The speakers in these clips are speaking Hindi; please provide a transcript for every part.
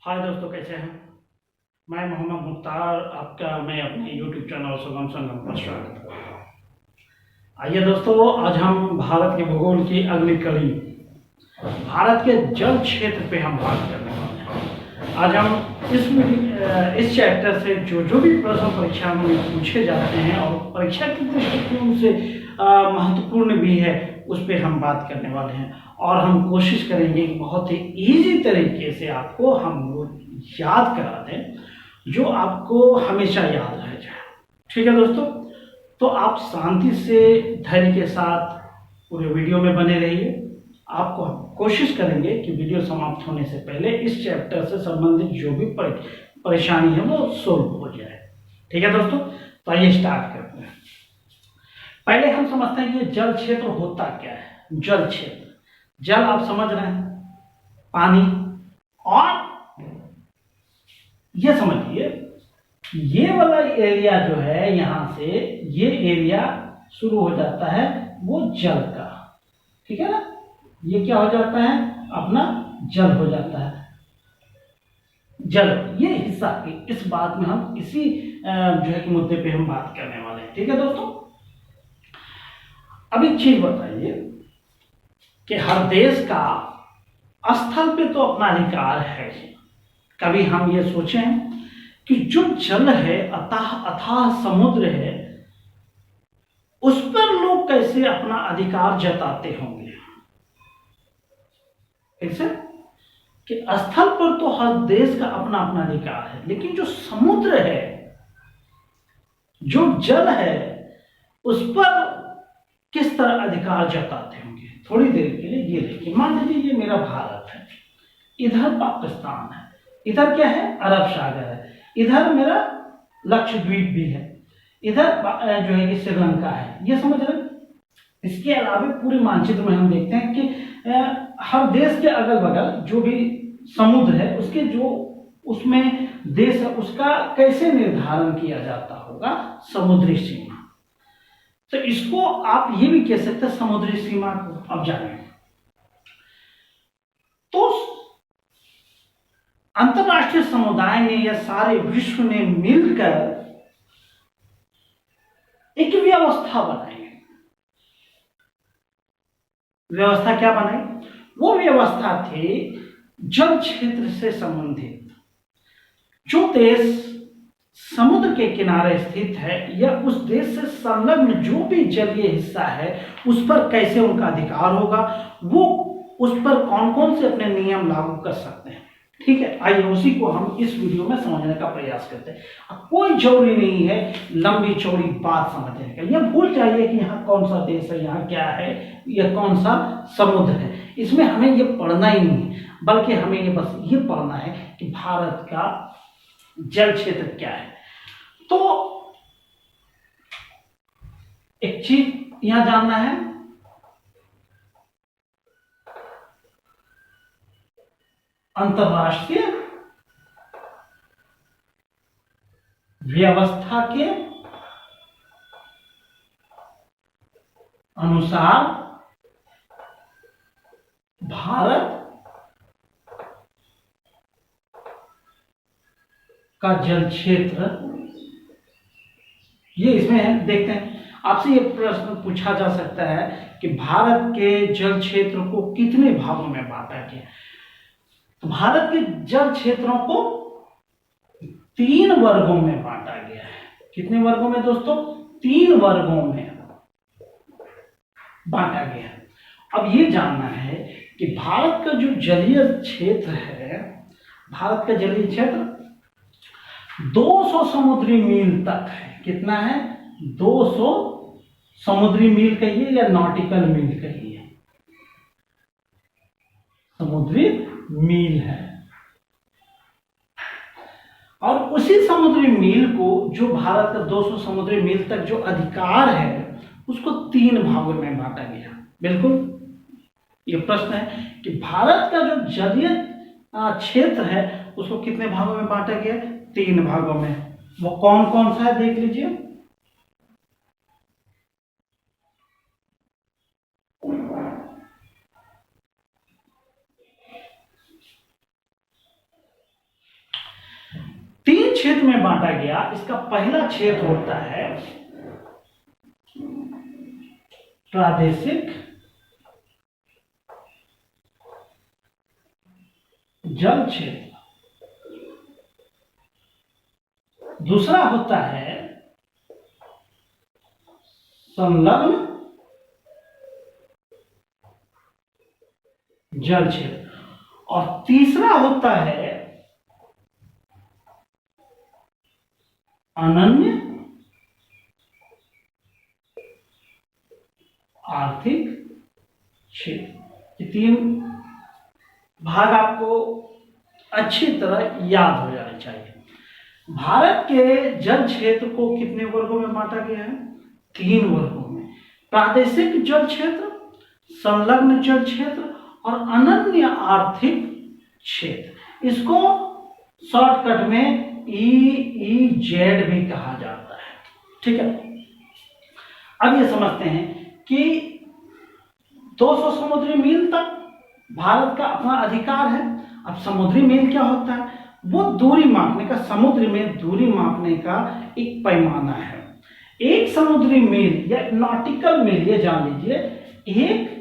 हाय दोस्तों, कैसे हैं। मैं मोहम्मद मुख्तार, आपका मैं अपने यूट्यूब चैनल सुगम संगम पर स्वागत करता हूँ। आइए दोस्तों, आज हम भारत के भूगोल की अगली कड़ी, भारत के जल क्षेत्र पे हम बात करने वाले हैं। आज हम इस चैप्टर से जो भी प्रश्न परीक्षा में पूछे जाते हैं और परीक्षा की दृष्टिकोण से महत्वपूर्ण भी है, उस पर हम बात करने वाले हैं। और हम कोशिश करेंगे कि बहुत ही इजी तरीके से आपको हम वो याद करा दें जो आपको हमेशा याद रह जाए। ठीक है दोस्तों, तो आप शांति से धैर्य के साथ पूरे वीडियो में बने रहिए। आपको हम कोशिश करेंगे कि वीडियो समाप्त होने से पहले इस चैप्टर से संबंधित जो भी परेशानी है वो सोल्व हो जाए। ठीक है दोस्तों, तो आइए स्टार्ट करते हैं। पहले हम समझते हैं कि जल क्षेत्र होता क्या है। जल क्षेत्र, जल आप समझ रहे हैं, पानी। और ये समझिए, ये वाला एरिया जो है, यहां से ये एरिया शुरू हो जाता है वो जल का। ठीक है ना, ये क्या हो जाता है, अपना जल हो जाता है। जल, ये हिस्सा इस बात में हम इसी जो है कि मुद्दे पे हम बात करने वाले हैं। ठीक है दोस्तों, अब एक चीज बताइए कि हर देश का स्थल पे तो अपना अधिकार है। कभी हम ये सोचें कि जो जल है, अथाह समुद्र है, उस पर लोग कैसे अपना अधिकार जताते होंगे। कैसे कि स्थल पर तो हर देश का अपना अपना अधिकार है, लेकिन जो समुद्र है, जो जल है, उस पर किस तरह अधिकार जताते होंगे। थोड़ी देर के लिए ये देखिए, मान लीजिए ये मेरा भारत है, इधर पाकिस्तान है, इधर क्या है, अरब सागर है, इधर मेरा लक्षद्वीप भी है, इधर जो है कि श्रीलंका है। ये समझ रहे हैं। इसके अलावा पूरे मानचित्र में हम देखते हैं कि हर देश के अगल बगल जो भी समुद्र है, उसके जो उसमें देश है, उसका कैसे निर्धारण किया जाता होगा, समुद्री सीमा। तो इसको आप ये भी कह सकते हैं समुद्री सीमा को। अब जानिए, तो अंतरराष्ट्रीय समुदाय ने या सारे विश्व ने मिलकर एक व्यवस्था बनाई। व्यवस्था क्या बनाई? वो व्यवस्था थी जल क्षेत्र से संबंधित। जो देश समुद्र के किनारे स्थित है या उस देश से संलग्न जो भी जलीय हिस्सा है, उस पर कैसे उनका अधिकार होगा, वो उस पर कौन कौन से अपने नियम लागू कर सकते हैं। ठीक है, आइए उसी को हम इस वीडियो में समझने का प्रयास करते हैं। अब कोई जरूरी नहीं है लंबी चौड़ी बात समझने का। यह भूल जाइए कि यहाँ कौन सा देश है, यहाँ क्या है, यह कौन सा समुद्र है। इसमें हमें यह पढ़ना ही नहीं है, बल्कि हमें ये बस ये पढ़ना है कि भारत का जल क्षेत्र क्या है। तो एक चीज यहां जानना है, अंतरराष्ट्रीय व्यवस्था के अनुसार भारत का जल क्षेत्र, ये इसमें देखते हैं। आपसे ये प्रश्न पूछा जा सकता है कि भारत के जल क्षेत्र को कितने भागों में बांटा गया। तो भारत के जल क्षेत्रों को 3 वर्गों में बांटा गया है। कितने वर्गों में दोस्तों? 3 वर्गों में बांटा गया है। अब ये जानना है कि भारत का जो जलीय क्षेत्र है, भारत का जलीय क्षेत्र 200 समुद्री मील तक है। कितना है? 200 समुद्री मील कहिए या नॉटिकल मील कहिए, समुद्री मील है। और उसी समुद्री मील को, जो भारत का 200 समुद्री मील तक जो अधिकार है, उसको 3 भागों में बांटा गया। बिल्कुल, ये प्रश्न है कि भारत का जो जलीय क्षेत्र है उसको कितने भागों में बांटा गया? 3 भागों में। वो कौन कौन सा है, देख लीजिए। क्षेत्र में बांटा गया, इसका पहला क्षेत्र होता है प्रादेशिक जल क्षेत्र, दूसरा होता है संलग्न जल क्षेत्र, और तीसरा होता है अनन्य आर्थिक क्षेत्र। ये तीन भाग आपको अच्छी तरह याद हो जाने चाहिए। भारत के जल क्षेत्र को कितने वर्गों में बांटा गया है? 3 वर्गों में। प्रादेशिक जल क्षेत्र, संलग्न जल क्षेत्र और अनन्य आर्थिक क्षेत्र। इसको शॉर्टकट में EEZ भी कहा जाता है। ठीक है, अब ये समझते हैं कि 200 समुद्री मील तक भारत का अपना अधिकार है। अब समुद्री मील क्या होता है? वो दूरी मापने का, समुद्र में दूरी मापने का एक पैमाना है। एक समुद्री मील या नॉटिकल मील, ये जान लीजिए, एक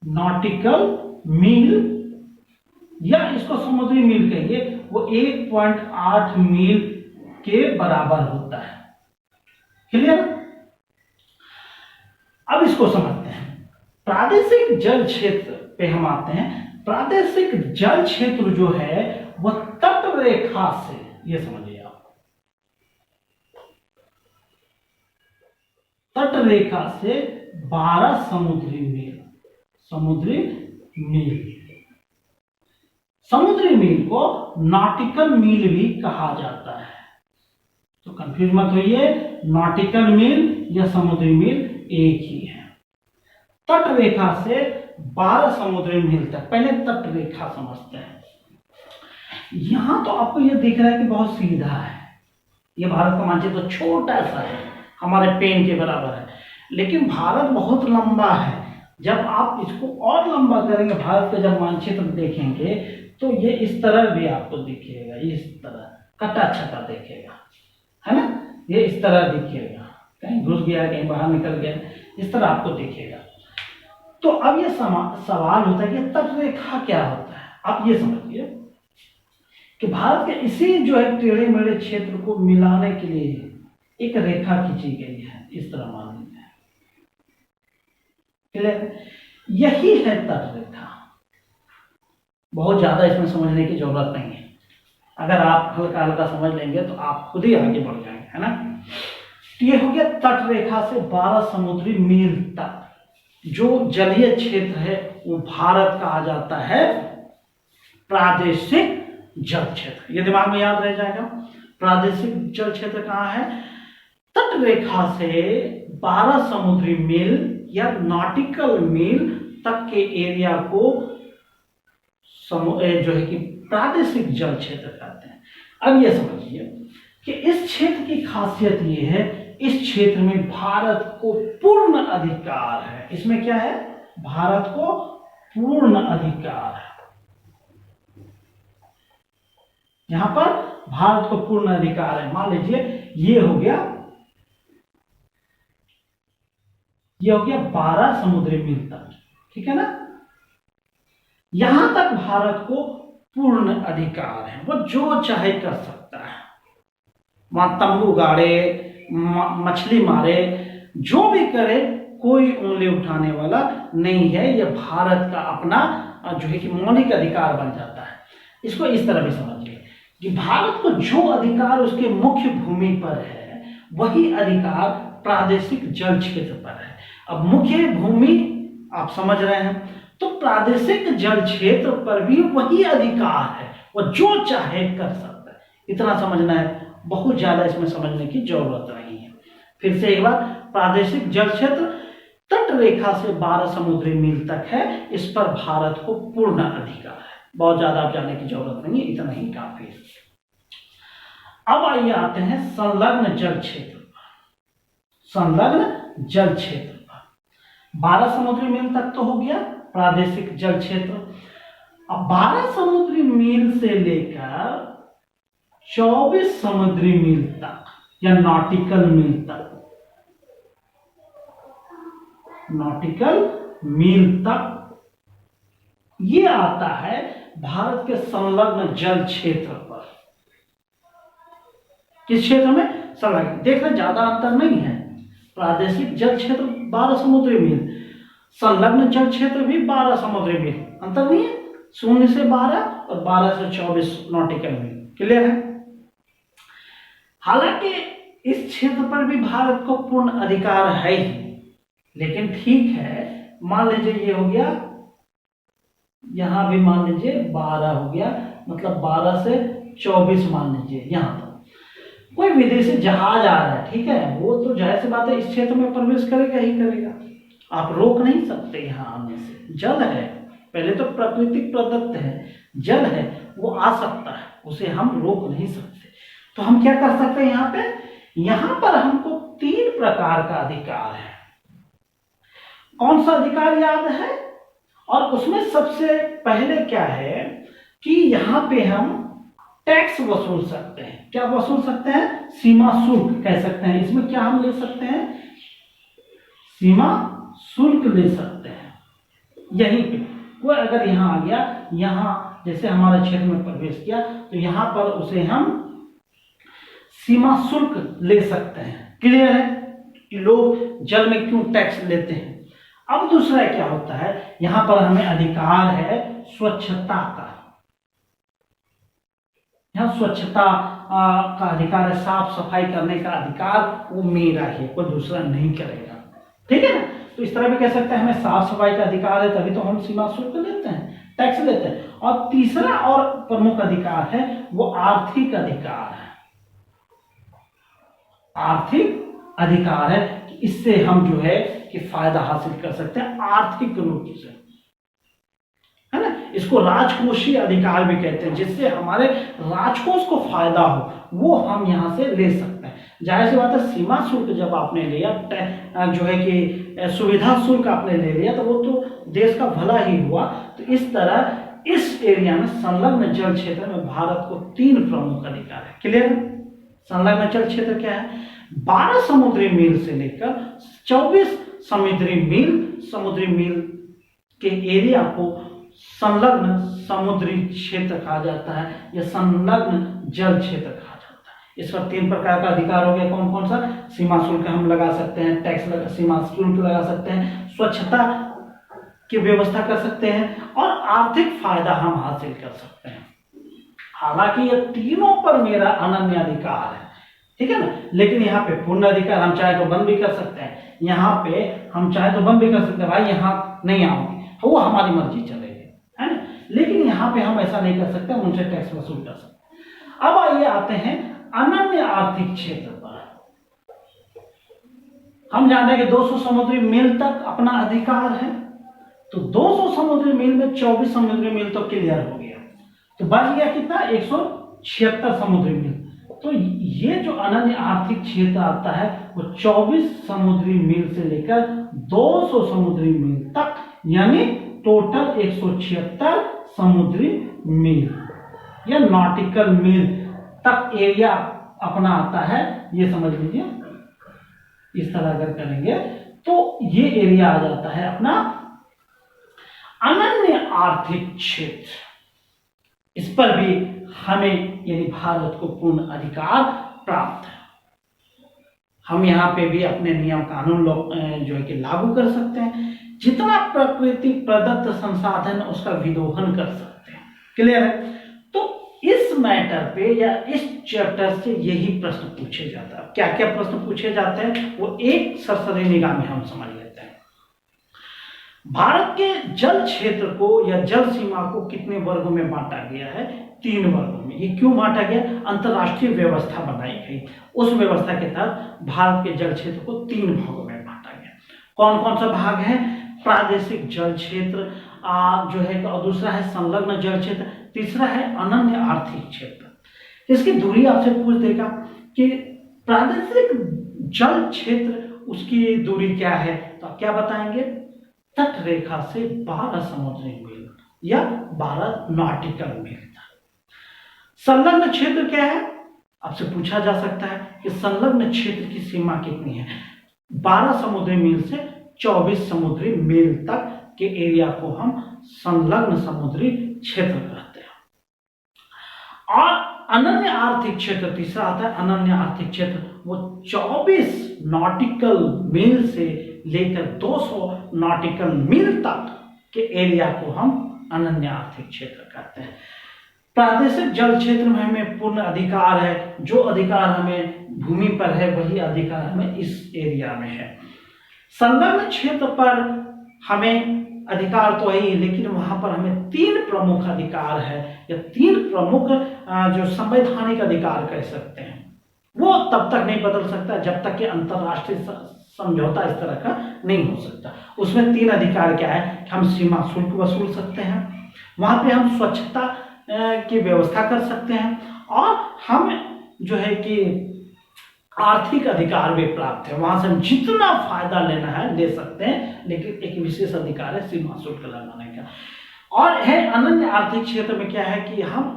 नॉटिकल मील या इसको समुद्री मील कहिए, वो 1.8 मील के बराबर होता है। क्लियर? अब इसको समझते हैं। प्रादेशिक जल क्षेत्र पे हम आते हैं। प्रादेशिक जल क्षेत्र जो है वह तट रेखा से, ये समझिए आप, तट रेखा से 12 समुद्री मील, समुद्री मील को नॉटिकल मील भी कहा जाता है। तो कंफ्यूज मत होइए, नॉटिकल मील या समुद्री मील एक ही है। तट रेखा से 12 समुद्री मील तक। पहले तट रेखा समझते हैं। यहां तो आपको यह दिख रहा है कि बहुत सीधा है, यह भारत का मानचित्र तो छोटा सा है, हमारे पेन के बराबर है, लेकिन भारत बहुत लंबा है। जब आप इसको और लंबा करेंगे, भारत का जब मानचित्र देखेंगे तो ये इस तरह भी आपको दिखेगा, इस तरह कटा छटा दिखेगा, है ना? ये इस तरह दिखेगा, कहीं घुस गया, कहीं बाहर निकल गया, इस तरह आपको दिखेगा। तो अब ये सवाल होता है कि तट रेखा क्या होता है। आप ये समझिए कि भारत के इसी जो है टेढ़े मेढ़े क्षेत्र को मिलाने के लिए एक रेखा खींची गई है, इस तरह मान लीजिए। यही है तट रेखा। बहुत ज्यादा इसमें समझने की जरूरत नहीं है। अगर आप हल्का हल्का समझ लेंगे तो आप खुद ही आगे बढ़ जाएंगे, है ना? तो ये हो गया तट रेखा से 12 समुद्री मील तक जो जलीय क्षेत्र है वो भारत का आ जाता है प्रादेशिक जल क्षेत्र। ये दिमाग में याद रह जाएगा। प्रादेशिक जल क्षेत्र कहाँ है? तट रेखा से 12 समुद्री मील या नॉटिकल मील तक के एरिया को जो है कि प्रादेशिक जल क्षेत्र कहते हैं। अब ये समझिए कि इस क्षेत्र की खासियत ये है, इस क्षेत्र में भारत को पूर्ण अधिकार है। इसमें क्या है? भारत को पूर्ण अधिकार है। यहां पर भारत को पूर्ण अधिकार है। मान लीजिए ये हो गया 12 समुद्री मील तक, ठीक है ना? यहां तक भारत को पूर्ण अधिकार है, वो जो चाहे कर सकता है। वहां तंबू गाड़े, मछली मारे, जो भी करे, कोई उंगली उठाने वाला नहीं है। यह भारत का अपना जो है कि मौलिक अधिकार बन जाता है। इसको इस तरह भी समझिए कि भारत को जो अधिकार उसके मुख्य भूमि पर है, वही अधिकार प्रादेशिक जल क्षेत्र पर है। अब मुख्य भूमि आप समझ रहे हैं, तो प्रादेशिक जल क्षेत्र पर भी वही अधिकार है, वो जो चाहे कर सकता है। इतना समझना है, बहुत ज्यादा इसमें समझने की जरूरत नहीं है। फिर से एक बार, प्रादेशिक जल क्षेत्र तट रेखा से 12 समुद्री मील तक है, इस पर भारत को पूर्ण अधिकार है। बहुत ज्यादा आप जानने की जरूरत नहीं है, इतना ही काफी है। अब आइए आते हैं संलग्न जल क्षेत्र पर। संलग्न जल क्षेत्र पर 12 समुद्री मील तक तो हो गया प्रादेशिक जल क्षेत्र। अब 12 समुद्री मील से लेकर 24 समुद्री मील तक या नॉटिकल मील तक, नॉटिकल मील तक ये आता है भारत के संलग्न जल क्षेत्र पर। किस क्षेत्र में? संलग्न। देख रहे ज्यादा अंतर नहीं है। प्रादेशिक जल क्षेत्र 12 समुद्री मील, संलग्न जल क्षेत्र भी 12 समुद्री मील, अंतर नहीं है। 0 से 12 और 12 से 24 नॉटिकल मील। क्लियर है? हालांकि इस क्षेत्र पर भी भारत को पूर्ण अधिकार है ही, लेकिन ठीक है, मान लीजिए ये हो गया, यहां भी मान लीजिए 12 हो गया, मतलब 12 से 24 मान लीजिए। यहां पर कोई विदेशी जहाज आ रहा है, ठीक है, वो तो जाहिर सी बात है इस क्षेत्र में प्रवेश करेगा ही करेगा, आप रोक नहीं सकते यहां आने से। जल है, पहले तो प्राकृतिक प्रदत्त है, जल है, वो आ सकता है, उसे हम रोक नहीं सकते। तो हम क्या कर सकते हैं यहाँ पे? यहां पर हमको 3 प्रकार का अधिकार है। कौन सा अधिकार याद है? और उसमें सबसे पहले क्या है कि यहां पे हम टैक्स वसूल सकते हैं। क्या वसूल सकते हैं? सीमा शुल्क कह सकते हैं। इसमें क्या हम ले सकते हैं? सीमा शुल्क ले सकते हैं। यहीं पे कोई अगर यहां आ गया, यहां जैसे हमारे क्षेत्र में प्रवेश किया, तो यहां पर उसे हम सीमा शुल्क ले सकते हैं। क्लियर है कि लोग जल में क्यों टैक्स लेते हैं। अब दूसरा क्या होता है, यहां पर हमें अधिकार है स्वच्छता का। यहां स्वच्छता का अधिकार है, साफ सफाई करने का अधिकार वो मेरा ही, कोई दूसरा नहीं करेगा। ठीक है ना? तो इस तरह भी कह सकते हैं हमें साफ सफाई का अधिकार है, तभी तो हम सीमा शुल्क लेते हैं, टैक्स लेते हैं। और तीसरा और प्रमुख अधिकार है वो आर्थिक अधिकार है। आर्थिक अधिकार है कि इससे हम जो है कि फायदा हासिल कर सकते हैं आर्थिक रूप से, है ना। इसको राजकोषीय अधिकार भी कहते हैं, जिससे हमारे राजकोष को फायदा हो, वो हम यहां से ले सकते हैं। जाहिर सी बात है, सीमा शुल्क जब आपने लिया, जो है कि सुविधा शुल्क आपने ले लिया, तो वो तो देश का भला ही हुआ। तो इस तरह इस एरिया में संलग्न जल क्षेत्र में भारत को 3 प्रमुख अधिकार है। क्लियर? संलग्न जल क्षेत्र क्या है? 12 समुद्री मील से लेकर 24 समुद्री मील के एरिया को संलग्न समुद्री क्षेत्र कहा जाता है या संलग्न जल क्षेत्र कहा जाता है। इस पर 3 प्रकार का अधिकार हो गया। कौन कौन सा? सीमा शुल्क हम लगा सकते हैं, टैक्स सीमा शुल्क लगा सकते हैं, स्वच्छता की व्यवस्था कर सकते हैं और आर्थिक फायदा हम हासिल कर सकते हैं। हालांकि ये तीनों पर मेरा अनन्य अधिकार है, ठीक है ना। लेकिन यहाँ पे पूर्ण अधिकार, हम चाहे तो बंद भी कर सकते हैं, यहाँ पे हम चाहे तो बंद भी कर सकते हैं, भाई यहाँ नहीं आओगे, वो हमारी मर्जी चलेगी, है ना। लेकिन यहाँ पे हम ऐसा नहीं कर सकते, हम उनसे टैक्स वसूल कर सकते। अब आइए आते हैं अनन्य आर्थिक क्षेत्र पर। हम जानते हैं कि 200 समुद्री मील तक अपना अधिकार है, तो 200 समुद्री मील में 24 समुद्री मील तो क्लियर हो गया, तो बच गया कितना? 176 समुद्री मील। तो ये जो अनन्य आर्थिक क्षेत्र आता है वो 24 समुद्री मील से लेकर 200 समुद्री मील तक, यानी टोटल 176 समुद्री मील या नॉटिकल मील तक एरिया अपना आता है। ये समझ लीजिए, इस तरह अगर करेंगे तो ये एरिया आ जाता है अपना अनन्य आर्थिक क्षेत्र। इस पर भी हमें यानी भारत को पूर्ण अधिकार प्राप्त है। हम यहाँ पे भी अपने नियम कानून जो है कि लागू कर सकते हैं, जितना प्रकृति प्रदत्त संसाधन उसका विदोहन कर सकते हैं। क्लियर है? तो इस मैटर पे या इस चैप्टर से यही प्रश्न पूछे जाता है। क्या क्या प्रश्न पूछे जाते हैं वो एक सरसरी निगाह में हम समझ लेते हैं। भारत के जल क्षेत्र को या जल सीमा को कितने वर्गों में बांटा गया है? 3 वर्गों में। ये क्यों बांटा गया? अंतरराष्ट्रीय व्यवस्था बनाई गई, उस व्यवस्था के तहत भारत के जल क्षेत्र को 3 भागों में बांटा गया। कौन कौन सा भाग है? प्रादेशिक जल क्षेत्र जो है, और दूसरा है संलग्न जल क्षेत्र, तीसरा है अनन्य आर्थिक क्षेत्र। इसकी दूरी आपसे पूछ देगा कि प्रादेशिक जल क्षेत्र उसकी दूरी क्या है, तो आप क्या बताएंगे? तट रेखा से 12 समुद्री मील। या 12 नॉटिकल मील तक। संलग्न क्षेत्र क्या है, आपसे पूछा जा सकता है कि संलग्न क्षेत्र की सीमा कितनी है। 12 समुद्री मील से 24 समुद्री मील तक के एरिया को हम संलग्न समुद्री क्षेत्र कहते हैं। और अनन्य आर्थिक क्षेत्र तीसरा आता है। अनन्य आर्थिक क्षेत्र वो 24 नॉटिकल मील से लेकर 200 नॉटिकल मील तक के एरिया को हम अनन्य आर्थिक क्षेत्र कहते हैं। प्रादेशिक जल क्षेत्र में हमें पूर्ण अधिकार है, जो अधिकार हमें भूमि पर है वही अधिकार हमें इस एरिया में है। संलग्न क्षेत्र पर हमें अधिकार तो है, लेकिन वहां पर हमें 3 प्रमुख अधिकार है या 3 प्रमुख जो संवैधानिक अधिकार कह सकते हैं, वो तब तक नहीं बदल सकता जब तक कि अंतरराष्ट्रीय समझौता इस तरह का नहीं हो सकता। उसमें 3 अधिकार क्या है कि हम सीमा शुल्क वसूल सकते हैं, वहां पे हम स्वच्छता की व्यवस्था कर सकते हैं, और हम जो है कि आर्थिक अधिकार भी प्राप्त है, वहां से हम जितना फायदा लेना है ले सकते हैं, लेकिन एक विशेष अधिकार है सीमा शुल्क लगाने का। और है अनन्य आर्थिक क्षेत्र में क्या है कि हम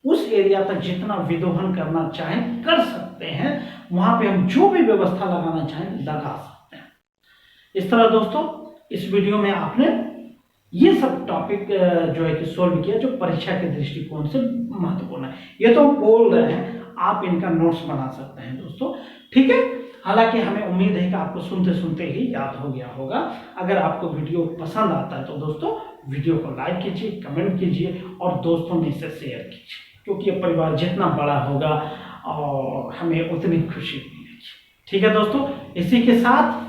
उस एरिया तक जितना विदोहन करना चाहें कर सकते हैं, वहां पे हम जो भी व्यवस्था लगाना चाहें लगा सकते हैं। इस तरह दोस्तों इस वीडियो में आपने ये सब टॉपिक जो है कि सोल्व किया, जो परीक्षा के दृष्टिकोण से महत्वपूर्ण है। ये तो हम बोल रहे हैं, आप इनका नोट्स बना सकते हैं दोस्तों, ठीक है। हालांकि हमें उम्मीद है कि आपको सुनते सुनते ही याद हो गया होगा। अगर आपको वीडियो पसंद आता है तो दोस्तों वीडियो को लाइक कीजिए, कमेंट कीजिए और दोस्तों में इसे शेयर कीजिए, क्योंकि ये परिवार जितना बड़ा होगा और हमें उतनी खुशी मिलेगी। ठीक है दोस्तों, इसी के साथ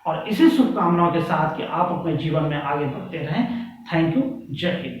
और इसी शुभकामनाओं के साथ कि आप अपने जीवन में आगे बढ़ते रहें। Thank you. जय हिंद।